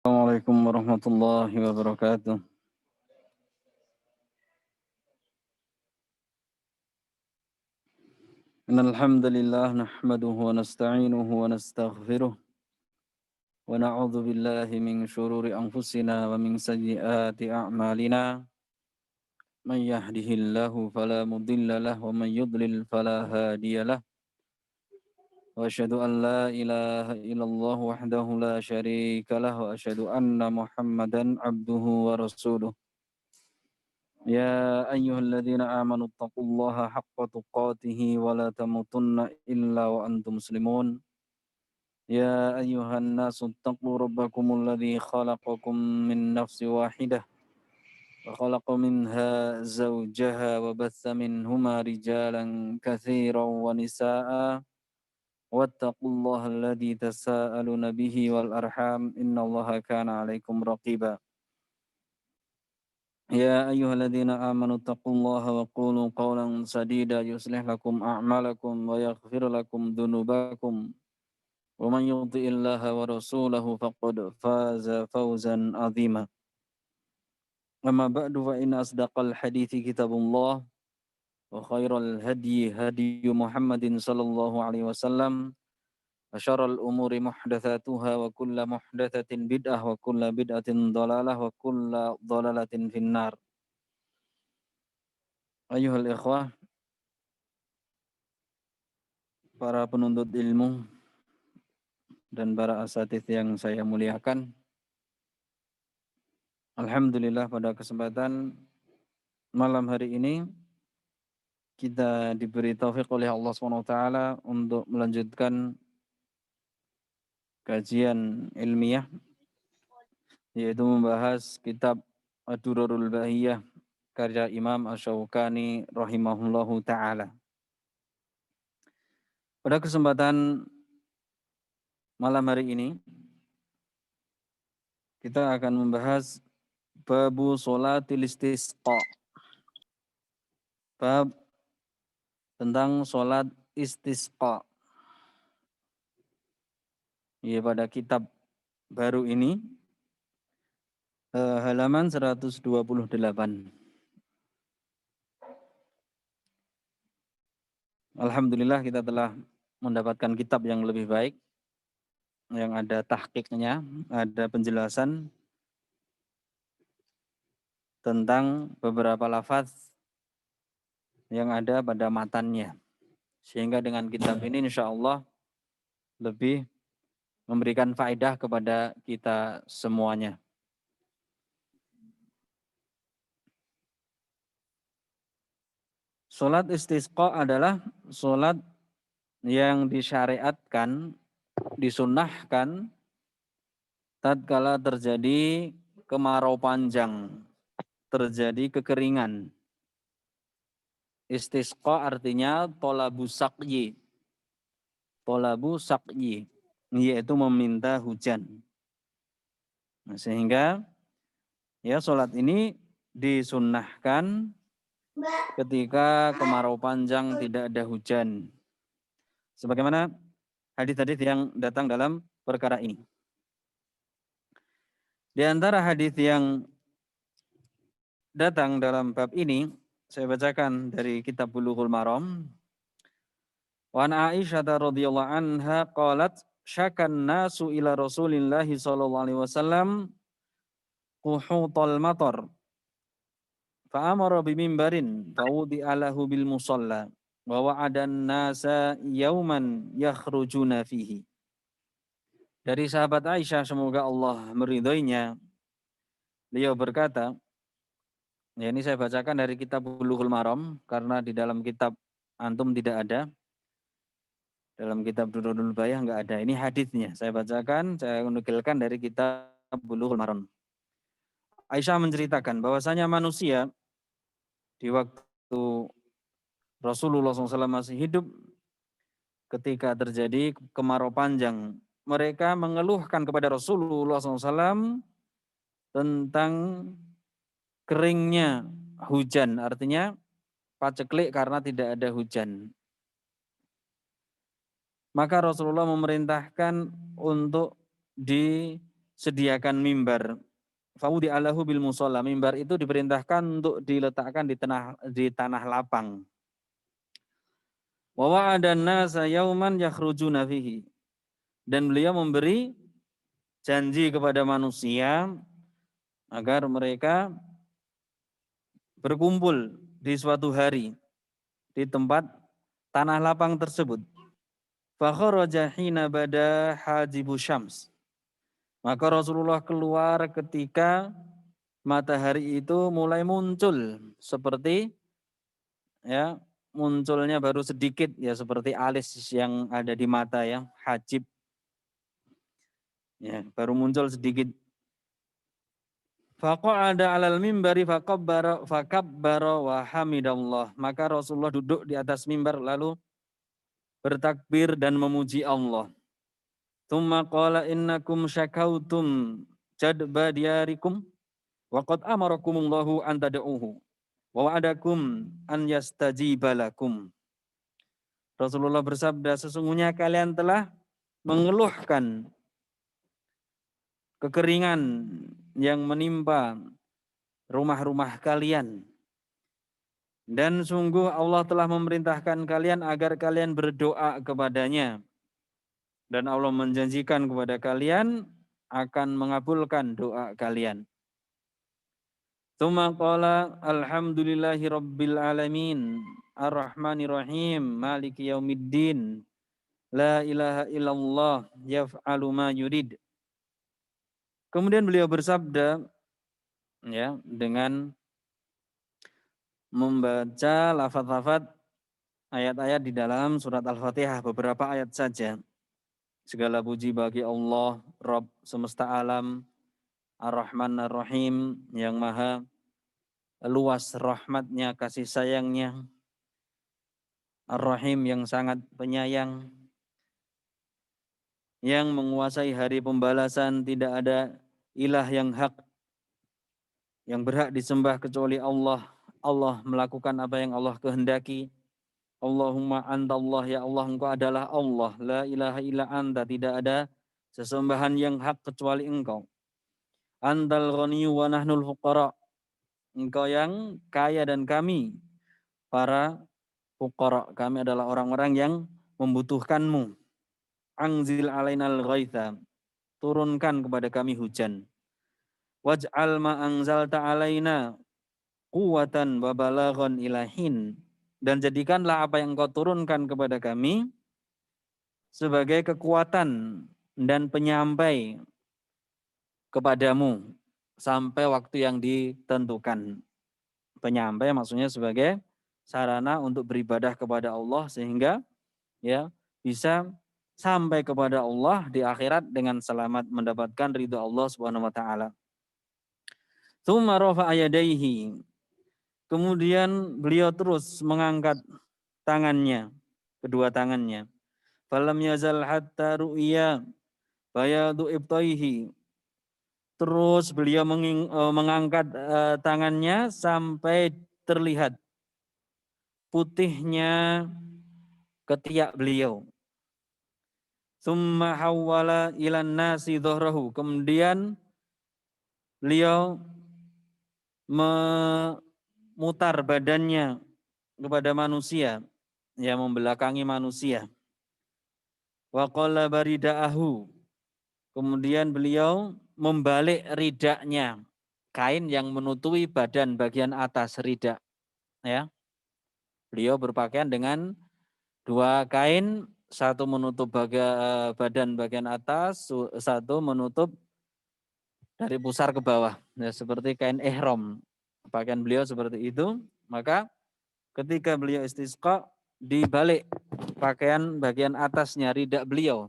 Assalamualaikum warahmatullahi wabarakatuh. Innal hamdalillah nahmaduhu wa nasta'inuhu wa nastaghfiruh wa na'udzu billahi min shururi anfusina wa min sayyiati a'malina. Man yahdihillahu fala mudilla lahu wa man yudlil fala hadiya lahu. Wa asyhadu an la ilaha illallah wahdahu la syarika lahu wa asyhadu anna Muhammadan abduhu wa rasuluh. يا أيها الذين آمنوا اتقوا الله حق تقاته ولا تموتن إلا وأنتم مسلمون يا أيها الناس اتقوا ربكم الذي خلقكم من نفس واحدة وخلق منها زوجها وبث منهما رجالا كثيرا ونساء واتقوا الله الذي تساءلون به والأرحام إن الله كان عليكم رقيبا يا أيها الذين آمنوا اتقوا الله وقولوا قولا سديدا يصلح لكم أعمالكم ويغفر لكم ذنوبكم ومن يطع الله ورسوله فقد فاز فوزا عظيما أما بعد فإن أصدق الحديث كتاب الله وخير الهدي هدي محمد صلى الله عليه وسلم وشر الأمور محدثاتها وكل محدثة بدعة وكل بدعة ضلالة وكل ضلالة في النار. Ayuhal ikhwah, para penuntut ilmu dan para asatidz yang saya muliakan. Alhamdulillah pada kesempatan malam hari ini kita diberi taufik oleh Allah SWT untuk melanjutkan kajian ilmiah, yaitu membahas kitab Ad-Durarul Bahiyah karya Imam Asy-Syaukani rahimahullahu ta'ala. Pada kesempatan malam hari ini kita akan membahas babu sholatil istisqa. Bab tentang sholat istisqa. Ya, pada kitab baru ini halaman 128. Alhamdulillah kita telah mendapatkan kitab yang lebih baik, yang ada tahqiqnya, ada penjelasan tentang beberapa lafaz yang ada pada matannya. Sehingga dengan kitab ini insya Allah lebih memberikan faedah kepada kita semuanya. Sholat istisqa adalah sholat yang disyariatkan, disunnahkan tatkala terjadi kemarau panjang, terjadi kekeringan. Istisqa artinya tolabu saqyi. Tolabu saqyi, yaitu meminta hujan. Nah, sehingga ya sholat ini disunnahkan ketika kemarau panjang tidak ada hujan. Sebagaimana hadis-hadis yang datang dalam perkara ini. Di antara hadis yang datang dalam bab ini, saya bacakan dari kitab Bulughul Maram. Wa an Aisyah radhiyallahu anha qalat syakan nasu ila Rasulillah sallallahu alaihi wasallam quhutal matar. Fa amara bi mimbarin fa wudi'a lahu bil musalla wa wa'adan nasa yauman yakhrujuna fihi. Dari sahabat Aisyah, semoga Allah meridhoinya, beliau berkata, ya ini saya bacakan dari kitab Bulughul Maram karena di dalam kitab antum tidak ada, dalam kitab Durarul Bahiyah enggak ada. Ini hadisnya saya bacakan, saya nukilkan dari kitab Bulughul Maram. Aisyah menceritakan bahwasanya manusia di waktu Rasulullah SAW masih hidup, ketika terjadi kemarau panjang, mereka mengeluhkan kepada Rasulullah SAW tentang keringnya hujan, artinya paceklik karena tidak ada hujan. Maka Rasulullah memerintahkan untuk sediakan mimbar. Faudi alahu bil musola. Mimbar itu diperintahkan untuk diletakkan di tanah lapang. Wa wa'adan nasa yauman yakhrujuna fihi. Dan beliau memberi janji kepada manusia agar mereka berkumpul di suatu hari di tempat tanah lapang tersebut. Fakharaja hina bada hajibu syams. Maka Rasulullah keluar ketika matahari itu mulai muncul seperti ya munculnya baru sedikit ya seperti alis yang ada di mata ya hajib ya baru muncul sedikit. Faqa'ada 'alal mimbari fakabbara wa hamidallah. Maka Rasulullah duduk di atas mimbar lalu bertakbir dan memuji Allah. Tsumma qala innakum syakautum jadba diyarikum wa qad amarakumullahu an tad'uhu wa wa'adakum an yastajiba lakum. Rasulullah bersabda, sesungguhnya kalian telah mengeluhkan kekeringan yang menimpa rumah-rumah kalian. Dan sungguh Allah telah memerintahkan kalian agar kalian berdoa kepadanya. Dan Allah menjanjikan kepada kalian akan mengabulkan doa kalian. Tsumma qala alhamdulillahi rabbil alamin arrahmanir rahim maliki yaumiddin la ilaha illallah yaf'alu ma yurid. Kemudian beliau bersabda ya dengan membaca lafaz-lafaz ayat-ayat di dalam surat Al-Fatihah, beberapa ayat saja. Segala puji bagi Allah, Rabb semesta alam, Ar-Rahman Ar-Rahim, yang maha luas rahmatnya, kasih sayangnya, Ar-Rahim yang sangat penyayang, yang menguasai hari pembalasan, tidak ada ilah yang hak, yang berhak disembah kecuali Allah. Allah melakukan apa yang Allah kehendaki. Allahumma anta Allah, ya Allah engkau adalah Allah. La ilaha illa anta, tidak ada sesembahan yang hak kecuali engkau. Antal ghaniyyu wa nahnul fuqara. Engkau yang kaya dan kami para fuqara. Kami adalah orang-orang yang membutuhkanmu. Anzil alainal ghaitha. Turunkan kepada kami hujan. Waj'al ma anzalta alaina quwwatan wa balaghan ilahin. Dan jadikanlah apa yang engkau turunkan kepada kami sebagai kekuatan dan penyampai kepadamu sampai waktu yang ditentukan. Penyampai maksudnya sebagai sarana untuk beribadah kepada Allah sehingga ya bisa sampai kepada Allah di akhirat dengan selamat mendapatkan ridha Allah Subhanahu wa taala. Tsumma rafa'a yadayhi. Kemudian beliau terus mengangkat tangannya, kedua tangannya. Falam yazal hatta ru'ya bayadu ibtaihi. Terus beliau mengangkat tangannya sampai terlihat putihnya ketiak beliau. Tsumma hawwala ilan nasi dhahrahu. Kemudian beliau memutar badannya kepada manusia, ya membelakangi manusia. Wa qala barida'ahu. Kemudian beliau membalik ridaknya, kain yang menutupi badan bagian atas ridak, ya. Beliau berpakaian dengan dua kain, satu menutup badan bagian atas, satu menutup dari pusar ke bawah, ya, seperti kain ihram. Pakaian beliau seperti itu. Maka ketika beliau istisqa, dibalik pakaian bagian atasnya ridak beliau,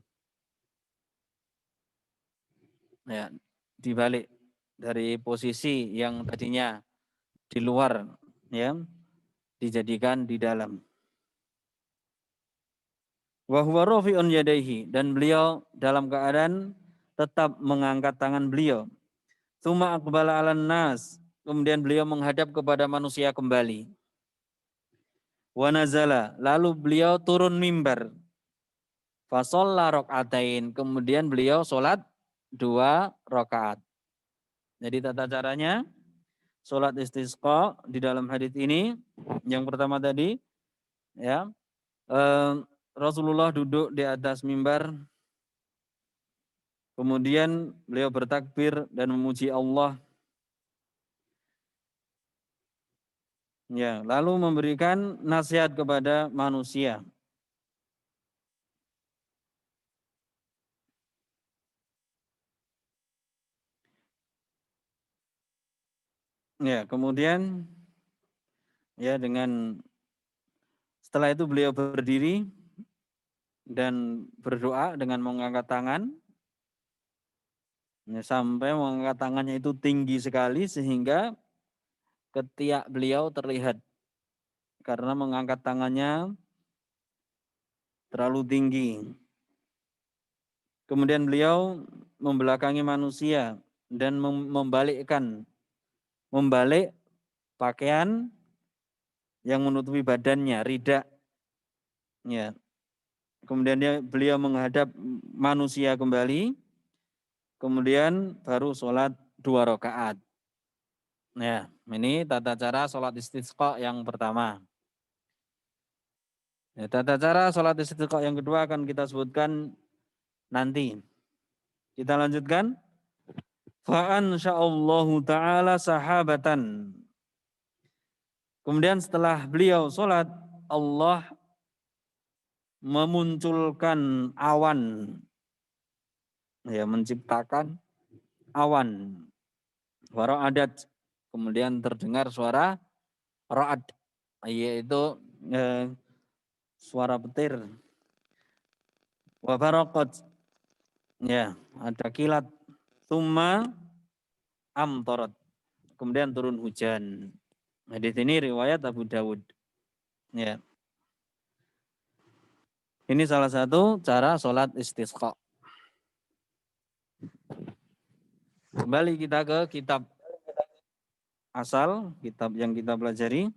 ya, dibalik dari posisi yang tadinya di luar, ya, dijadikan di dalam. Wa huwa rafi'un yadayhi, dan beliau dalam keadaan tetap mengangkat tangan beliau. Tsumma aqbala 'alan nas, kemudian beliau menghadap kepada manusia kembali. Wa nazala, lalu beliau turun mimbar. Fa shalla rakaatain, kemudian beliau salat 2 rakaat. Jadi tata caranya sholat istisqa di dalam hadis ini yang pertama tadi ya Rasulullah duduk di atas mimbar, kemudian beliau bertakbir dan memuji Allah, ya, lalu memberikan nasihat kepada manusia. Ya, kemudian ya setelah itu beliau berdiri dan berdoa dengan mengangkat tangan, ya, sampai mengangkat tangannya itu tinggi sekali sehingga ketiak beliau terlihat karena mengangkat tangannya terlalu tinggi. Kemudian beliau membelakangi manusia dan membalik pakaian yang menutupi badannya, rida. Ya. Kemudian beliau menghadap manusia kembali, kemudian baru sholat 2 rakaat. Ya, ini tata cara sholat istisqa yang pertama. Ya, tata cara sholat istisqa yang kedua akan kita sebutkan nanti. Kita lanjutkan. Fa'ansya'allahu ta'ala sahabatan. Kemudian setelah beliau sholat, Allah memunculkan awan. Ya, menciptakan awan. Wara'adat. Kemudian terdengar suara ra'ad. Yaitu suara petir. Wabaraqat. Ya, ada kilat. Tsumma amtarat. Kemudian turun hujan. Hadis ini riwayat Abu Dawud. Ya. Ini salah satu cara sholat istisqa. Kembali kita ke kitab asal, kitab yang kita pelajari.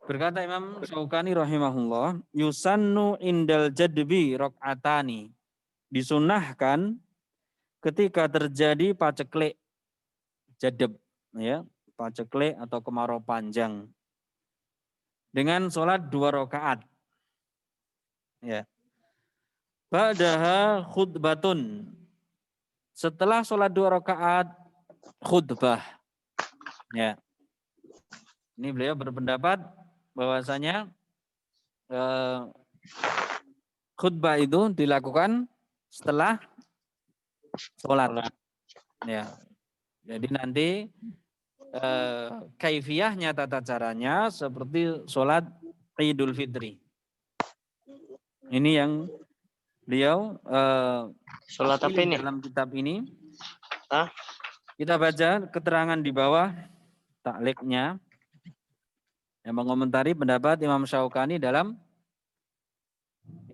Berkata Imam Syaukani rahimahullah, yusannu indal jadbi rok'atani. Disunahkan ketika terjadi paceklik, jadab, ya, paceklik atau kemarau panjang, dengan sholat 2 rakaat. Ya. Ba'daha khutbatun. Setelah sholat 2 rakaat khutbah. Ya. Ini beliau berpendapat bahwasanya khutbah itu dilakukan setelah sholat. Ya. Jadi nanti kaifiyahnya, tata caranya seperti sholat Idul Fitri. Ini yang beliau sholat apa ini? Dalam kitab ini. Hah? Kita baca keterangan di bawah takliknya yang mengomentari pendapat Imam Syaukani dalam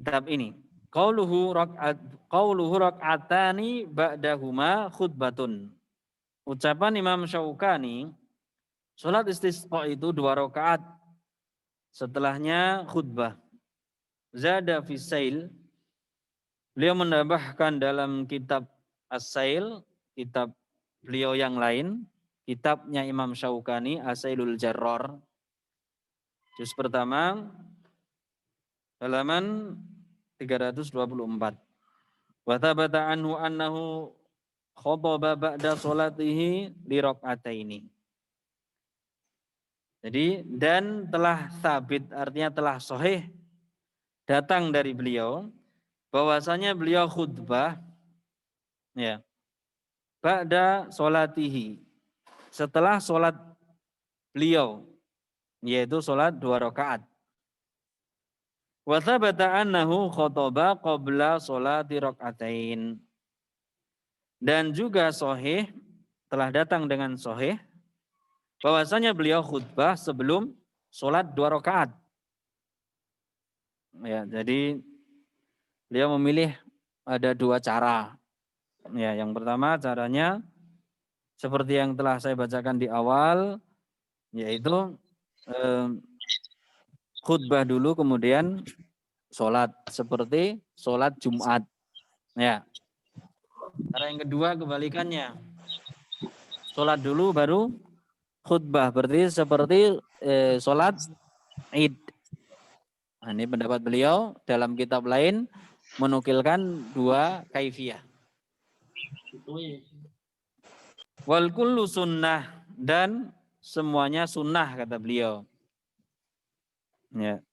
kitab ini. Qauluhu rak'atani ba'dahuma khutbatun. Ucapan Imam Syaukani, sholat istisqa itu 2 rakaat, setelahnya khutbah. Zada fi sail. Beliau menambahkan dalam kitab As-Sail, kitab beliau yang lain, kitabnya Imam Syaukani, As-Sailul Jarrar, juz pertama, halaman 324. Wa thabata anhu annahu khataba ba'da sholatihi li rak'ataini. Jadi dan telah sabit, artinya telah sahih datang dari beliau bahwasanya beliau khutbah ya ba'da sholatihi, setelah sholat beliau, yaitu sholat 2 rakaat. Wa thabata annahu khataba qabla sholati rak'atain. Dan juga sahih, telah datang dengan sahih bahwasanya beliau khutbah sebelum sholat 2 rakaat. Ya, jadi beliau memilih ada 2 cara. Ya, yang pertama caranya seperti yang telah saya bacakan di awal, yaitu khutbah dulu kemudian sholat, seperti sholat Jumat. Ya. Cara yang kedua kebalikannya. Sholat dulu baru khutbah. Berarti seperti sholat id. Nah, ini pendapat beliau. Dalam kitab lain menukilkan dua kaifiyah. Wal kullu sunnah, dan semuanya sunnah kata beliau. Ya.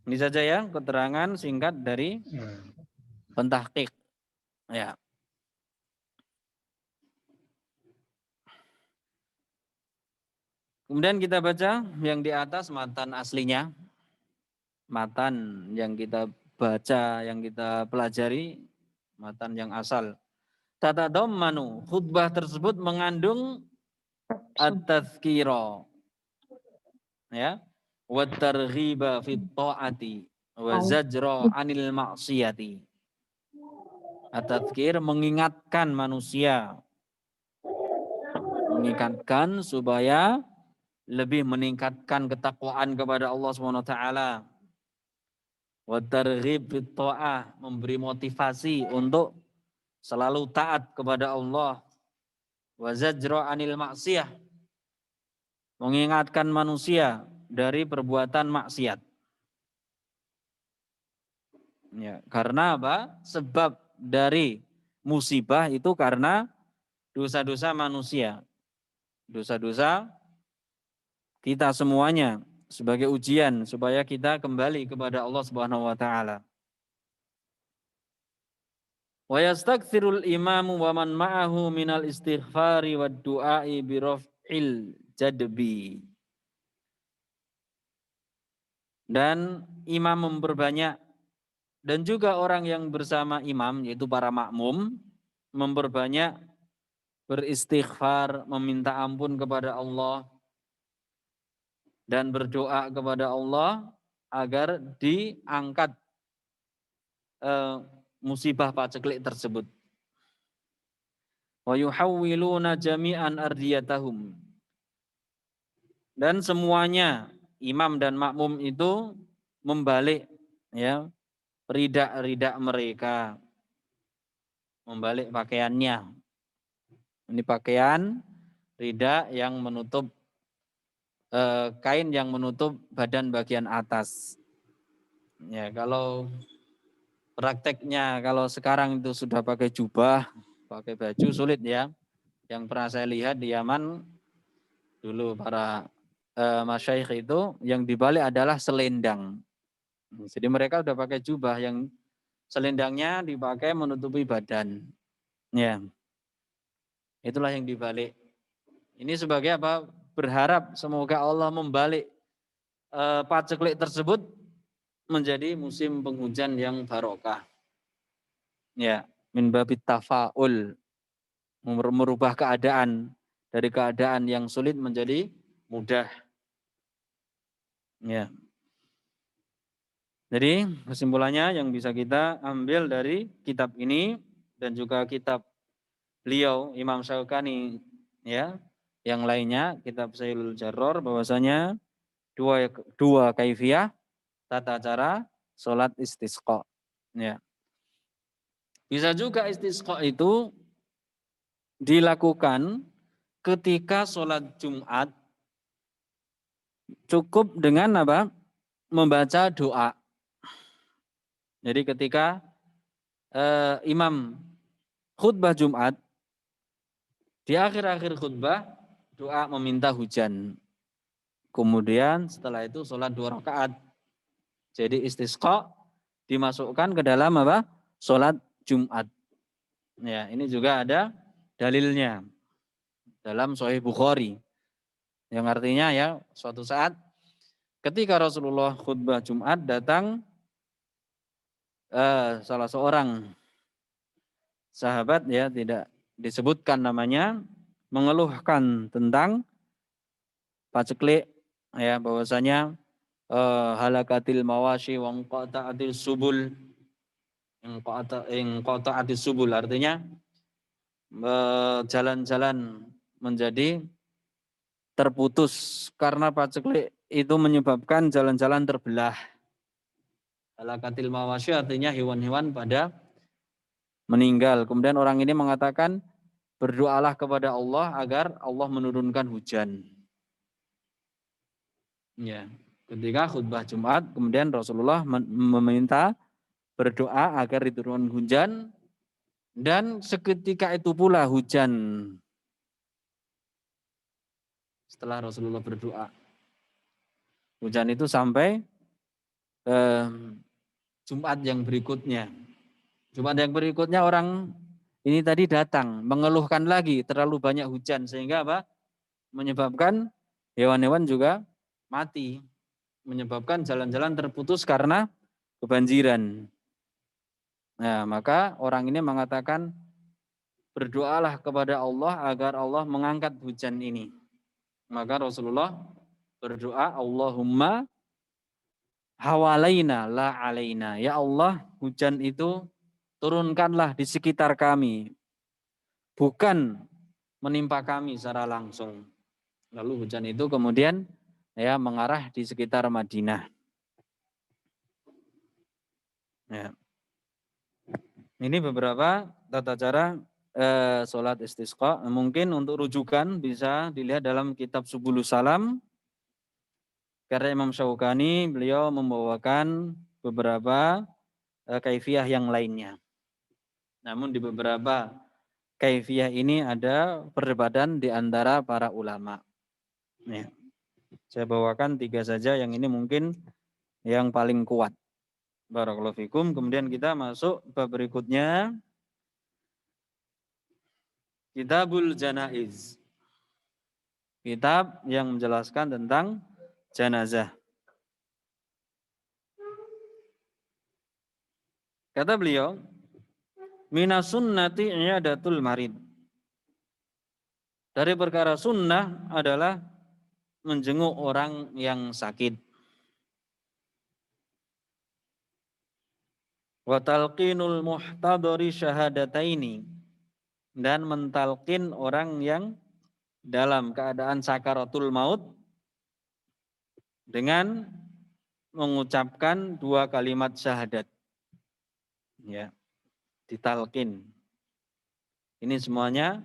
Ini saja ya keterangan singkat dari pentahqiq. Ya. Kemudian kita baca yang di atas matan aslinya. Matan yang kita baca, yang kita pelajari, matan yang asal. Tatadammanu, khutbah tersebut mengandung at-tazkira, ya, wa targhiba fit ta'ati wa zajra anil ma'siyati. At-tazkir mengingatkan manusia, mengingatkan supaya lebih meningkatkan ketakwaan kepada Allah Subhanahu wa taala. Wa targhib fit ta'ah, memberi motivasi untuk selalu taat kepada Allah. Wa zajra anil maksiyah, mengingatkan manusia dari perbuatan maksiat. Ya, karena apa? Sebab dari musibah itu karena dosa-dosa manusia. Dosa-dosa kita semuanya sebagai ujian supaya kita kembali kepada Allah Subhanahu wa taala. Wa yastakthirul imamu wa man ma'ahu minal istighfari wad du'ai bi raf'il jadbi. Dan imam memperbanyak, dan juga orang yang bersama imam yaitu para makmum memperbanyak beristighfar, meminta ampun kepada Allah dan berdoa kepada Allah agar diangkat musibah paceklik tersebut. Wa yuhawwiluna jami'an ardiyatahum, dan semuanya imam dan makmum itu membalik ya ridak-ridak mereka, membalik pakaiannya. Ini pakaian ridak yang menutup kain yang menutup badan bagian atas. Ya, kalau prakteknya kalau sekarang itu sudah pakai jubah, pakai baju sulit ya. Yang pernah saya lihat di Yaman dulu para masyayikh itu yang dibalik adalah selendang. Jadi mereka udah pakai jubah yang selendangnya dipakai menutupi badan. Ya. Itulah yang dibalik. Ini sebagai apa? Berharap semoga Allah membalik paceklik tersebut menjadi musim penghujan yang barokah. Ya, min babit tafaul, merubah keadaan dari keadaan yang sulit menjadi mudah. Ya. Jadi kesimpulannya yang bisa kita ambil dari kitab ini dan juga kitab beliau Imam Syaukani ya, yang lainnya kitab Sailul Jarror, bahwasanya dua kaifiyah tata cara sholat istisqa. Ya. Bisa juga istisqa itu dilakukan ketika sholat Jumat cukup dengan apa? Membaca doa. Jadi ketika imam khutbah Jumat, di akhir-akhir khutbah doa meminta hujan. Kemudian setelah itu sholat 2 rakaat. Jadi istisqa dimasukkan ke dalam apa? Sholat Jumat. Ya, ini juga ada dalilnya dalam Sahih Bukhari. Yang artinya ya, suatu saat ketika Rasulullah khutbah Jumat datang salah seorang sahabat ya, tidak disebutkan namanya, mengeluhkan tentang paceklik ya, bahwasanya halakatil mawashi wa qata'atil subul, qata'atil subul artinya jalan-jalan menjadi terputus karena paceklik itu menyebabkan jalan-jalan terbelah. Halakatil mawasyi artinya hewan-hewan pada meninggal. Kemudian orang ini mengatakan, berdoalah kepada Allah agar Allah menurunkan hujan. Ya, ketika khutbah Jumat, kemudian Rasulullah meminta berdoa agar diturunkan hujan, dan seketika itu pula hujan. Setelah Rasulullah berdoa, hujan itu sampai Jumat yang berikutnya. Jumat yang berikutnya orang ini tadi datang mengeluhkan lagi terlalu banyak hujan sehingga apa? Menyebabkan hewan-hewan juga mati, menyebabkan jalan-jalan terputus karena kebanjiran. Nah, maka orang ini mengatakan, berdoalah kepada Allah agar Allah mengangkat hujan ini. Maka Rasulullah berdoa, Allahumma hawalaina la alaina. Ya Allah, hujan itu turunkanlah di sekitar kami, bukan menimpa kami secara langsung. Lalu hujan itu kemudian ya mengarah di sekitar Madinah. Ya. Ini beberapa tata cara sholat istisqa. Mungkin untuk rujukan bisa dilihat dalam kitab Subulus Salam. Karena Imam Syaukani beliau membawakan beberapa kaifiyah yang lainnya. Namun di beberapa kaifiyah ini ada perdebatan di antara para ulama. Ya. Saya bawakan 3 saja, yang ini mungkin yang paling kuat. Barakallahu fikum. Kemudian kita masuk bab berikutnya. Kitabul Janaiz. Kitab yang menjelaskan tentang jenazah. Kata beliau, minas sunnati i'adatul marid. Dari perkara sunnah adalah menjenguk orang yang sakit. Wa talqinul muhtadari syahadataini, dan mentalkin orang yang dalam keadaan sakaratul maut dengan mengucapkan 2 kalimat syahadat. Ya, ditalkin. Ini semuanya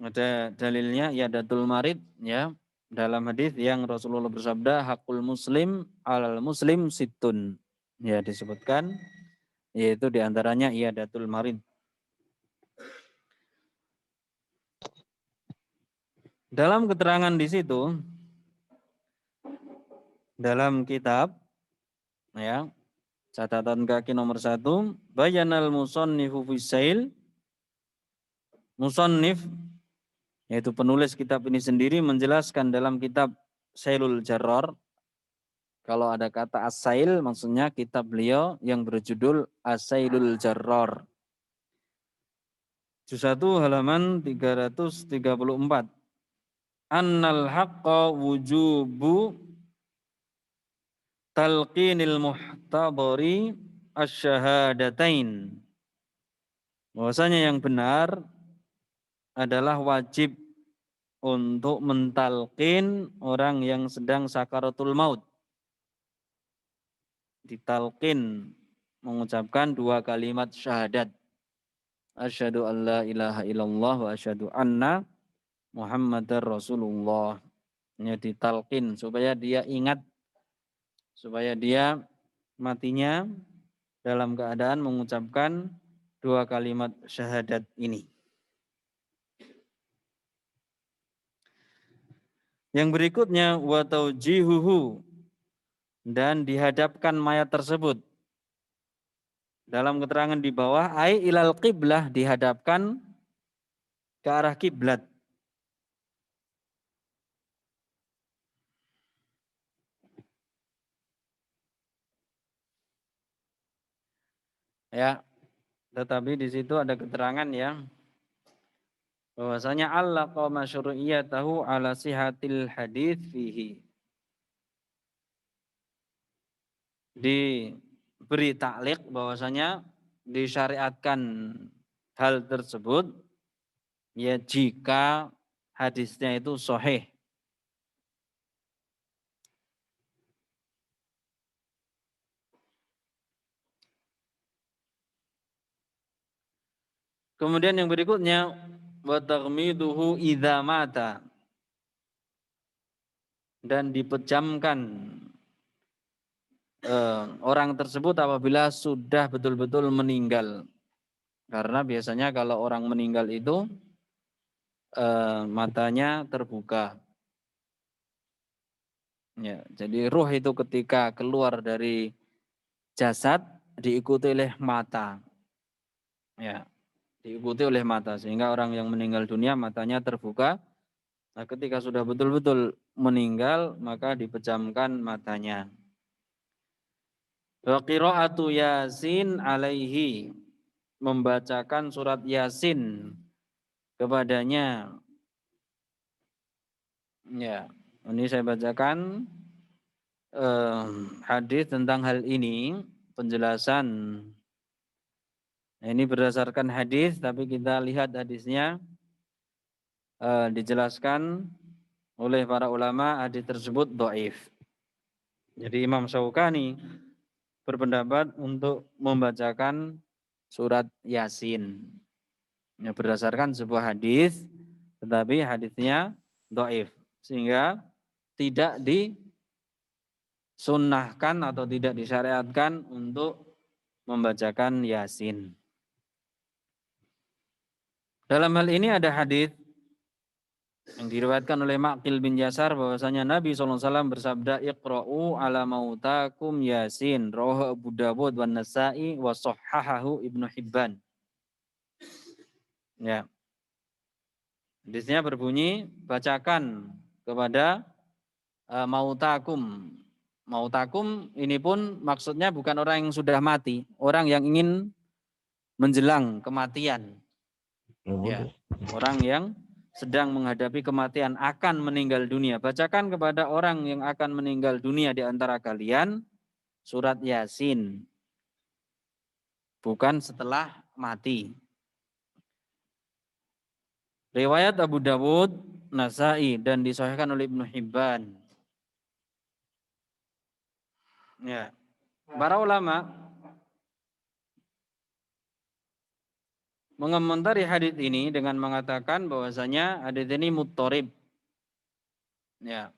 ada dalilnya, i'adatul marid, ya. Dalam hadis yang Rasulullah bersabda, hakul muslim alal muslim situn. Ya, disebutkan yaitu diantaranya i'adatul marid. Dalam keterangan di situ, dalam kitab, ya, catatan kaki nomor 1, bayanal musannifu fisail. Musannif, yaitu penulis kitab ini sendiri, menjelaskan dalam kitab Sailul Jarrar. Kalau ada kata as-sail, maksudnya kitab beliau yang berjudul As-Sailul Jarrar. Juz 1 halaman 334. Annal haqqa wujubu talqinil muhtadari asyhadatain. Bahwasanya yang benar adalah wajib untuk mentalqin orang yang sedang sakaratul maut. Ditalqin, mengucapkan 2 kalimat syahadat. Asyhadu an la ilaha illallah wa asyhadu anna Muhammadar Rasulullah. Ini ditalqin supaya dia ingat, supaya dia matinya dalam keadaan mengucapkan 2 kalimat syahadat ini. Yang berikutnya, wa taujihuhu, dan dihadapkan mayat tersebut. Dalam keterangan di bawah, ai ilal qiblah, dihadapkan ke arah kiblat. Ya, tetapi di situ ada keterangan ya, bahwasanya allaqa masyru'iyatahu ala sihatil hadits fihi. Diberi taklik bahwasanya disyariatkan hal tersebut ya jika hadisnya itu sahih. Kemudian yang berikutnya wa taghmiduhu idza mata, dan dipejamkan orang tersebut apabila sudah betul-betul meninggal. Karena biasanya kalau orang meninggal itu matanya terbuka. Ya, jadi ruh itu ketika keluar dari jasad diikuti oleh mata. Ya, diikuti oleh mata sehingga orang yang meninggal dunia matanya terbuka. Nah, ketika sudah betul-betul meninggal maka dipejamkan matanya. Wa qiraatu Yasin alaihi, membacakan surat Yasin kepadanya. Ya, ini saya bacakan hadis tentang hal ini, penjelasan. Nah, ini berdasarkan hadis, tapi kita lihat hadisnya dijelaskan oleh para ulama, hadis tersebut dhaif. Jadi Imam Syaukani berpendapat untuk membacakan surat Yasin. Ya, berdasarkan sebuah hadis, tetapi hadisnya dhaif, sehingga tidak disunnahkan atau tidak disyariatkan untuk membacakan Yasin. Dalam hal ini ada hadis yang diriwayatkan oleh Maqil bin Yasar bahwasanya Nabi SAW bersabda, Iqra'u ala mautakum Yasin, rawahu Abu Dawud wan Nasa'i wa sahhahahu Ibnu Hibban. Ya. Hadisnya berbunyi, bacakan kepada mautakum. Mautakum ini pun maksudnya bukan orang yang sudah mati, orang yang ingin menjelang kematian. Ya, orang yang sedang menghadapi kematian, akan meninggal dunia. Bacakan kepada orang yang akan meninggal dunia di antara kalian surat Yasin. Bukan setelah mati. Riwayat Abu Dawud, Nasa'i, dan disahihkan oleh Ibnu Hibban. Ya. Para ulama mengomentari hadis ini dengan mengatakan bahwasanya hadis ini muttarib. Ya.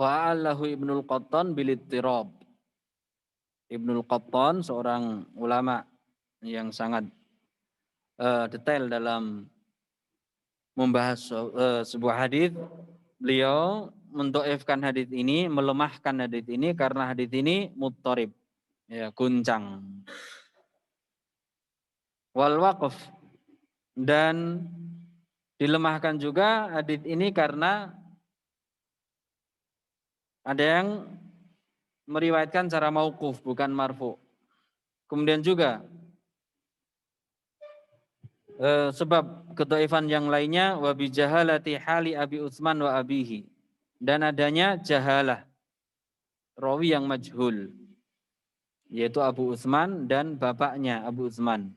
Wa allahu Ibnul Qattan bil ittirab. Ibnul Qattan seorang ulama yang sangat detail dalam membahas sebuah hadis. Beliau mendhaifkan hadis ini, melemahkan hadis ini karena hadis ini muttarib. Ya, guncang. Wal waqf, dan dilemahkan juga hadis ini karena ada yang meriwayatkan secara mauquf bukan marfu. Kemudian juga sebab kedhaifan yang lainnya wa bi jahalati hali Abi Utsman wa abihi, dan adanya jahalah rawi yang majhul yaitu Abu Utsman dan bapaknya Abu Utsman.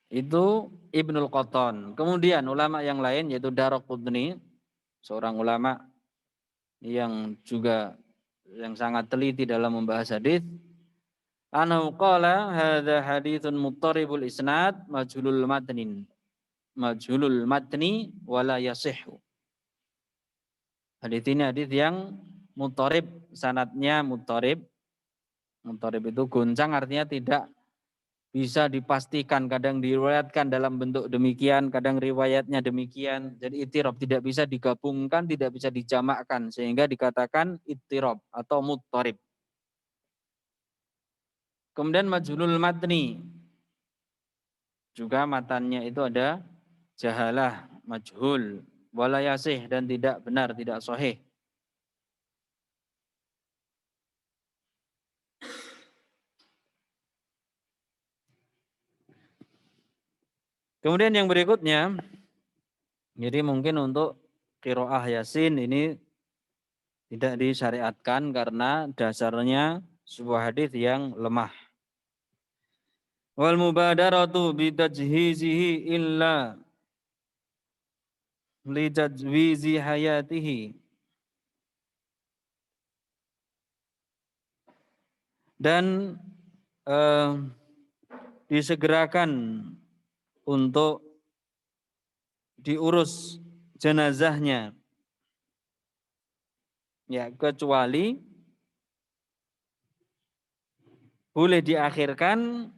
Itu Ibnul Qattan. Kemudian ulama yang lain yaitu Daraqutni, seorang ulama yang juga yang sangat teliti dalam membahas hadis. Anhu qala hadza haditsun muttaribul isnad majhulul matni wala yasihhu. Hadis ini hadis yang muttarib, sanadnya muttarib. Muttarib itu goncang, artinya tidak bisa dipastikan, kadang diriwayatkan dalam bentuk demikian, kadang riwayatnya demikian. Jadi ittirab tidak bisa digabungkan, tidak bisa dijamakkan, sehingga dikatakan ittirab atau muttarib. Kemudian majhulul matni, juga matannya itu ada jahalah, majhul, wala yasih, dan tidak benar, tidak sahih. Kemudian yang berikutnya, jadi mungkin untuk qiraah Yasin ini tidak disyariatkan karena dasarnya sebuah hadis yang lemah. Wal mubadaratu bitajhizihi illa li tajwizi hayatihi. dan disegerakan untuk diurus jenazahnya, ya, kecuali boleh diakhirkan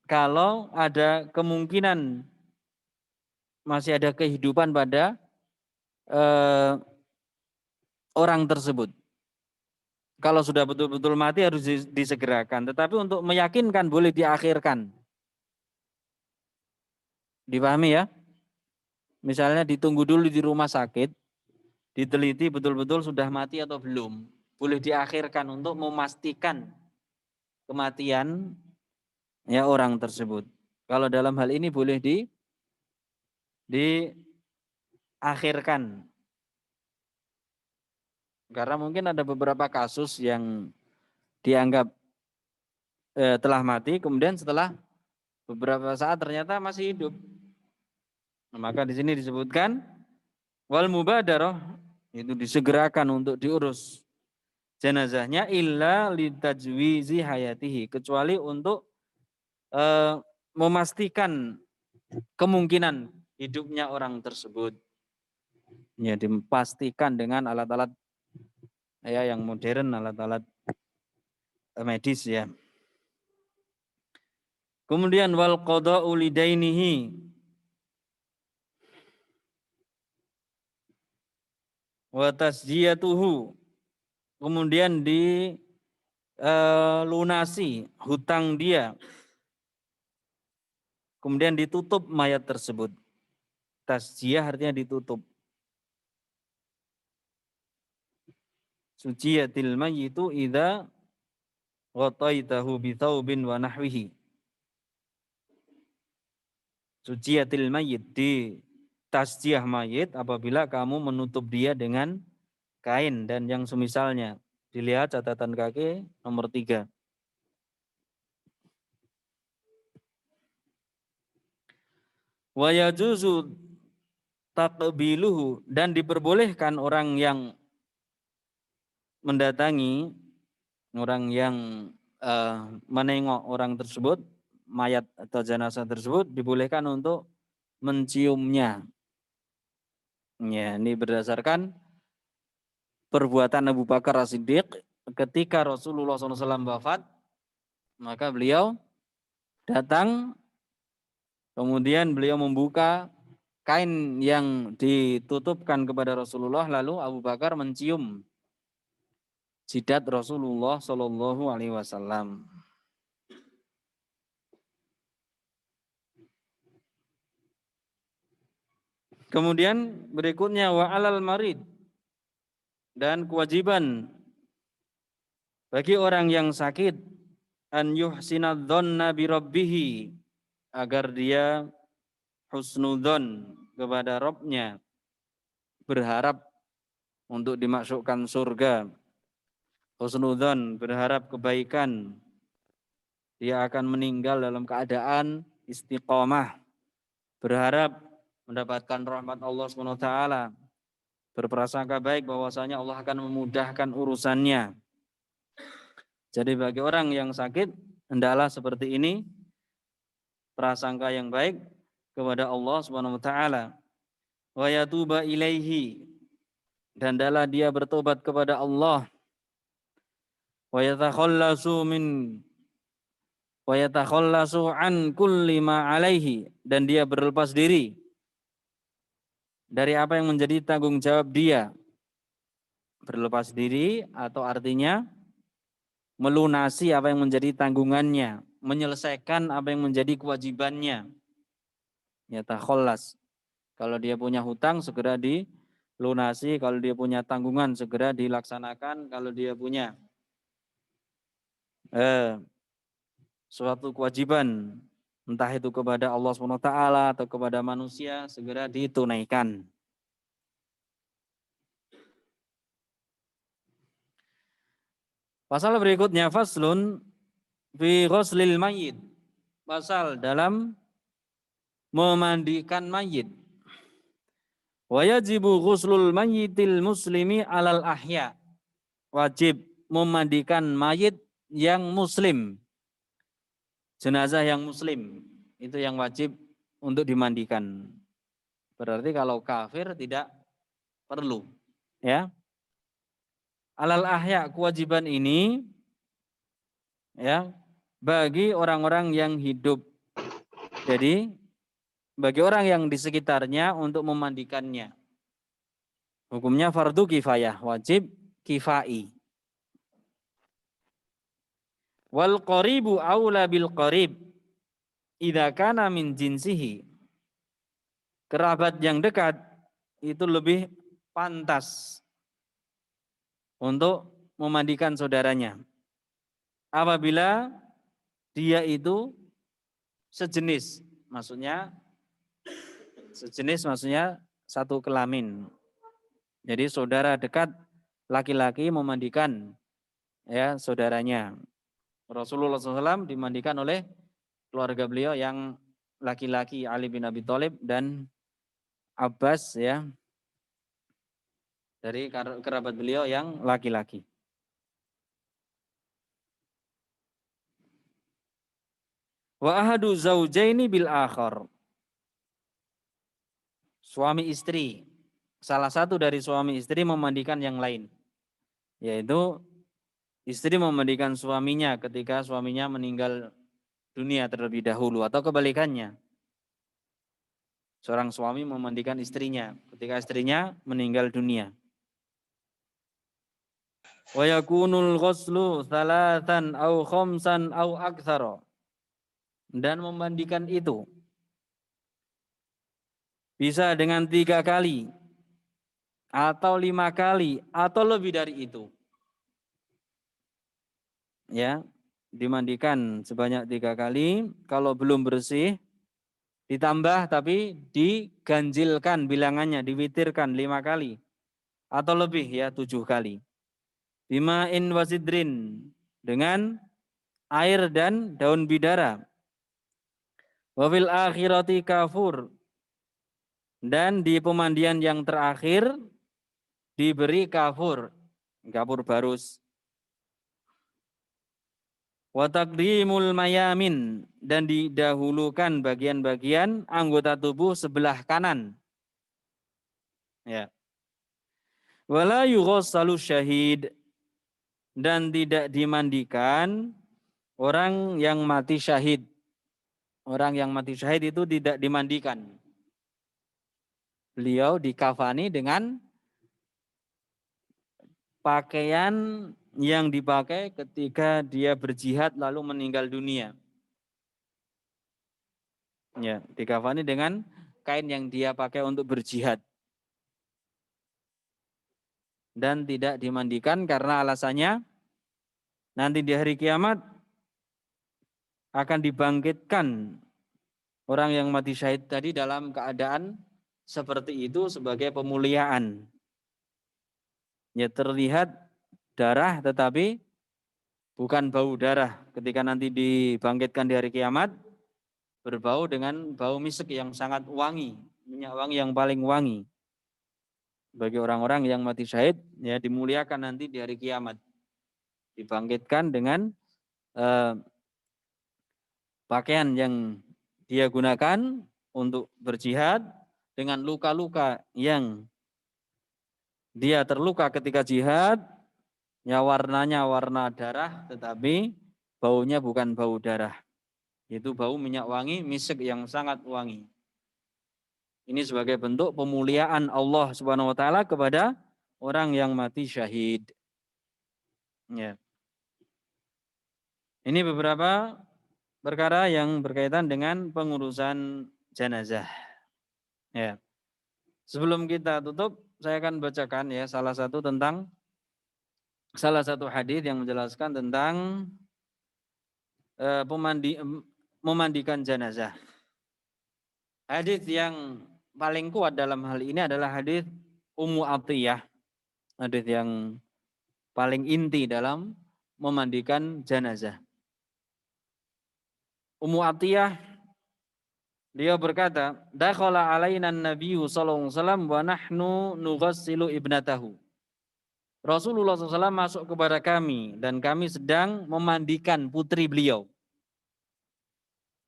kalau ada kemungkinan masih ada kehidupan pada orang tersebut. Kalau sudah betul-betul mati harus disegerakan. Tetapi untuk meyakinkan boleh diakhirkan. Dipahami ya? Misalnya ditunggu dulu di rumah sakit, diteliti betul-betul sudah mati atau belum. Boleh diakhirkan untuk memastikan kematian ya orang tersebut. Kalau dalam hal ini boleh diakhirkan. Karena mungkin ada beberapa kasus yang dianggap telah mati, kemudian setelah beberapa saat ternyata masih hidup. Maka di sini disebutkan wal mubadarah, itu disegerakan untuk diurus jenazahnya illa litajwizi hayatihi, kecuali untuk memastikan kemungkinan hidupnya orang tersebut. Ya, dipastikan dengan alat-alat ya yang modern, alat-alat medis ya. Kemudian wal qada'u lidainihi, wa tasjiyatuhu, kemudian lunasi hutang dia, kemudian ditutup mayat tersebut. Tasjiyah artinya ditutup. Suciyatil mayyitu idza ghataitahu bi thawbin wa nahwihi. Suciyatil mayyit, di tasjiyah mayit apabila kamu menutup dia dengan kain dan yang semisalnya. Dilihat catatan kaki nomor 3. Wa yajuzu taqbiluhu, dan diperbolehkan orang yang mendatangi, orang yang menengok orang tersebut, mayat atau jenazah tersebut, dibolehkan untuk menciumnya. Ya, ini berdasarkan perbuatan Abu Bakar As-Siddiq ketika Rasulullah SAW wafat, maka beliau datang, kemudian beliau membuka kain yang ditutupkan kepada Rasulullah, lalu Abu Bakar mencium jidat Rasulullah Shallallahu Alaihi Wasallam. Kemudian berikutnya wa alal marid, dan kewajiban bagi orang yang sakit an yuhsinadz-dzanna bi rabbih, agar dia husnudzon kepada Rabbnya, berharap untuk dimasukkan surga. Husnudzon, berharap kebaikan, dia akan meninggal dalam keadaan istiqomah, berharap mendapatkan rahmat Allah SWT, berprasangka baik bahwasanya Allah akan memudahkan urusannya. Jadi bagi orang yang sakit, hendaklah seperti ini, prasangka yang baik kepada Allah SWT. Wa yatuba ilaihi, dan hendaklah dia bertobat kepada Allah. Wa yatakhallasu an kulli ma alaihi, dan dia berlepas diri dari apa yang menjadi tanggung jawab dia. Berlepas diri atau artinya melunasi apa yang menjadi tanggungannya, menyelesaikan apa yang menjadi kewajibannya. Yatakhallas, kalau dia punya hutang segera dilunasi, kalau dia punya tanggungan segera dilaksanakan, kalau dia punya suatu kewajiban, entah itu kepada Allah SWT atau kepada manusia, segera ditunaikan. Pasal berikutnya, faslun fi ghuslil mayyit, pasal dalam memandikan mayit. Wa yajibu ghuslul mayyitil muslimi alal ahya, wajib memandikan mayit yang muslim. Jenazah yang muslim itu yang wajib untuk dimandikan. Berarti kalau kafir tidak perlu, ya. Alal ahya, kewajiban ini ya bagi orang-orang yang hidup. Jadi bagi orang yang di sekitarnya untuk memandikannya. Hukumnya fardu kifayah, wajib kifai. Wal qaribu aula bil qarib idza kana min jinsihi. Kerabat yang dekat itu lebih pantas untuk memandikan saudaranya apabila dia itu sejenis, maksudnya satu kelamin. Jadi saudara dekat laki-laki memandikan ya saudaranya. Rasulullah SAW dimandikan oleh keluarga beliau yang laki-laki, Ali bin Abi Thalib dan Abbas, ya, dari kerabat beliau yang laki-laki. Wa ahadu zaujaini bil akhar. Suami istri, salah satu dari suami istri memandikan yang lain, yaitu istri memandikan suaminya ketika suaminya meninggal dunia terlebih dahulu, atau kebalikannya. Seorang suami memandikan istrinya ketika istrinya meninggal dunia. Wa yakunul ghuslu thalathan au khamsan au aktsara. Dan memandikan itu bisa dengan 3 kali atau 5 kali atau lebih dari itu. Ya, dimandikan sebanyak 3 kali, kalau belum bersih ditambah tapi diganjilkan bilangannya, diwitirkan 5 kali atau lebih, ya 7 kali. Bima'in wasidrin, dengan air dan daun bidara. Wafil akhirati kafur, dan di pemandian yang terakhir diberi kafur barus. Wa taqdimul mayamin, dan didahulukan bagian-bagian anggota tubuh sebelah kanan. Ya. Wala yughassalu syahid, dan tidak dimandikan orang yang mati syahid. Orang yang mati syahid itu tidak dimandikan. Beliau dikafani dengan pakaian yang dipakai ketika dia berjihad lalu meninggal dunia. Ya, dikafani dengan kain yang dia pakai untuk berjihad. Dan tidak dimandikan karena alasannya nanti di hari kiamat akan dibangkitkan orang yang mati syahid tadi dalam keadaan seperti itu sebagai pemuliaan. Ya, terlihat darah tetapi bukan bau darah. Ketika nanti dibangkitkan di hari kiamat, berbau dengan bau misik yang sangat wangi, minyak wangi yang paling wangi. Bagi orang-orang yang mati syahid, ya, dimuliakan nanti di hari kiamat. Dibangkitkan dengan pakaian yang dia gunakan untuk berjihad, dengan luka-luka yang dia terluka ketika jihad, ya warnanya warna darah tetapi baunya bukan bau darah. Itu bau minyak wangi, misik yang sangat wangi. Ini sebagai bentuk pemuliaan Allah Subhanahu wa taala kepada orang yang mati syahid. Ya. Ini beberapa perkara yang berkaitan dengan pengurusan jenazah. Ya. Sebelum kita tutup, saya akan bacakan ya salah satu hadis yang menjelaskan tentang memandikan jenazah. Hadis yang paling kuat dalam hal ini adalah hadis Ummu Atiyah. Hadis yang paling inti dalam memandikan jenazah. Ummu Atiyah, dia berkata, dakhala alaina an-nabiyyu sallallahu alaihi wasallam wa nahnu nughassilu ibnatahu. Rasulullah SAW masuk kepada kami dan kami sedang memandikan putri beliau.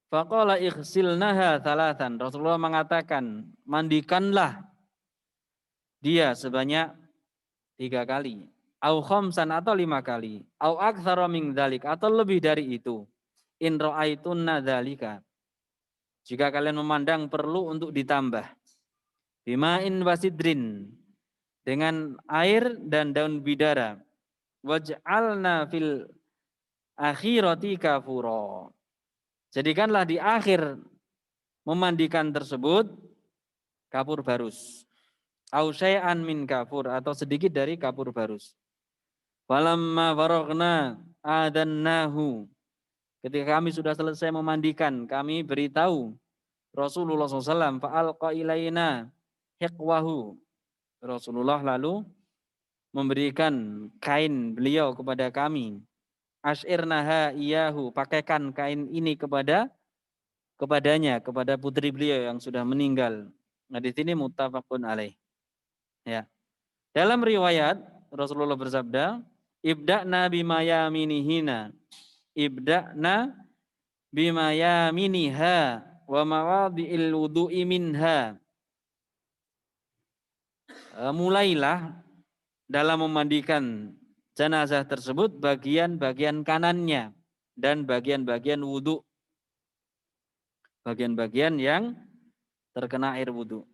Faqala ighsilnaha thalathan. Rasulullah mengatakan, mandikanlah dia sebanyak 3 kali. Au khamsan atau 5 kali. Au aktsara min dzalik atau lebih dari itu. In ra'aitunna dzalika. Jika kalian memandang perlu untuk ditambah. Bima'in wasidrin. Dengan air dan daun bidara. Waj'alna fil akhirati kafura. Jadikanlah di akhir memandikan tersebut kapur barus. Au syai'an min kafur atau sedikit dari kapur barus. Falamma faraghna adannahu. Ketika kami sudah selesai memandikan, kami beritahu Rasulullah SAW fa'alqa ilaina hiqwahu. Rasulullah lalu memberikan kain beliau kepada kami. Ash'irnaha iyahu, pakaikan kain ini kepadanya, kepada putri beliau yang sudah meninggal. Nah, di sini muttafaqun alaih. Ya. Dalam riwayat Rasulullah bersabda, ibda'na bima yaminihina. Ibda'na bima yaminiha wa mawadhi'il wudu'i minha. Mulailah dalam memandikan jenazah tersebut bagian-bagian kanannya dan bagian-bagian wudu. Bagian-bagian yang terkena air wudu.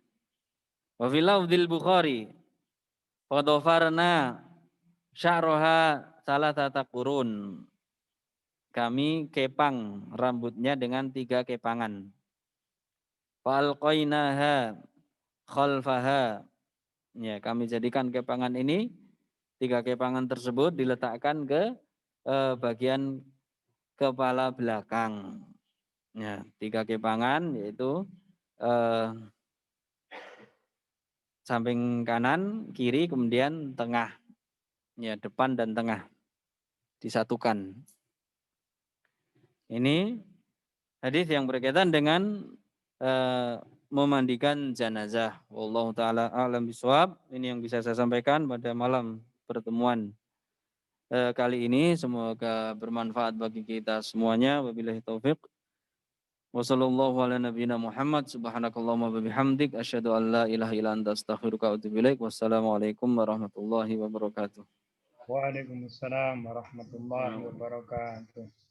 Wa fil lafdzil Bukhari fadhafarna sya'raha salasata qurun. Kami kepang rambutnya dengan 3 kepangan. Fa alqainaha khalfaha. Ya, kami jadikan kepangan ini 3 kepangan tersebut diletakkan ke bagian kepala belakang. Ya, 3 kepangan yaitu samping kanan, kiri, kemudian tengah. Ya, depan dan tengah disatukan. Ini hadis yang berkaitan dengan memandikan jenazah. Wallahu taala a'lam bishawab. Ini yang bisa saya sampaikan pada malam pertemuan kali ini. Semoga bermanfaat bagi kita semuanya. Wabillahi taufik. Wassallallahu ala nabiyyina Muhammad. Subhanakallahumma wa bihamdik asyhadu an la ilaha illa anta astaghfiruka wa atubu ilaik. Wassalamualaikum warahmatullahi wabarakatuh. Waalaikumsalam warahmatullahi wabarakatuh.